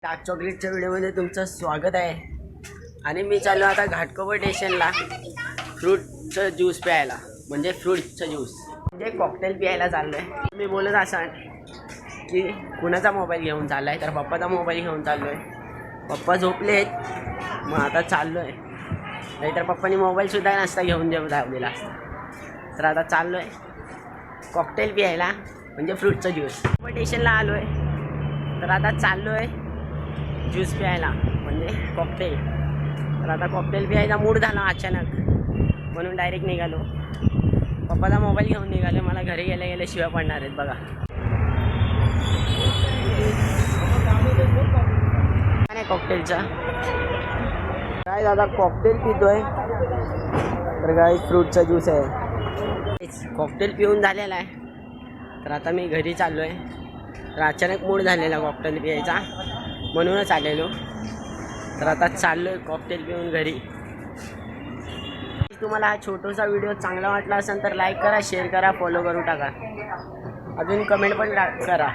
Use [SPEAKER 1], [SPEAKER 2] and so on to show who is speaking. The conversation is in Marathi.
[SPEAKER 1] डार्क चॉकलेटच्या व्हिडिओमध्ये तुमचं स्वागत आहे. आणि मी चाललो आता घाटकोपर स्टेशनला फ्रूटचं ज्यूस प्यायला, म्हणजे फ्रूटचं ज्यूस म्हणजे कॉकटेल प्यायला चाललो आहे. मी बोलत असाल की कुणाचा मोबाईल घेऊन चालला आहे, तर पप्पाचा मोबाईल घेऊन चाललो आहे. पप्पा झोपले आहेत, मग आता चाललो आहे. नाहीतर पप्पानी मोबाईलसुद्धा नसता घेऊन लावलेला असता. तर आता चाललो आहे कॉकटेल प्यायला, म्हणजे फ्रूटचं ज्यूस. स्टेशनला आलो आहे, तर आता चाललो आहे ज्यूस प्यायला म्हणजे कॉकटेल. तर आता कॉकटेल प्यायचा मूड झाला अचानक, म्हणून डायरेक्ट निघालो. पप्पाचा मोबाईल घेऊन निघालो. मला घरी गेले शिव्या पडणार आहेत बघा. नाही कॉकटेलचा काय दादा, कॉकटेल पितोय तर काय फ्रूटचा ज्यूस आहे. कॉकटेल पिऊन झालेला आहे, तर आता मी घरी चाललो आहे. तर अचानक मूड झालेला कॉकटेल प्यायचा, म्हणूनच आलेलो. तर आता चाललो आहे कॉकटेल पिऊन घरी. तुम्हाला हा छोटासा व्हिडिओ चांगला वाटला असेल तर लाईक करा, शेअर करा, फॉलो करून टाका. अजून कमेंट पण करा.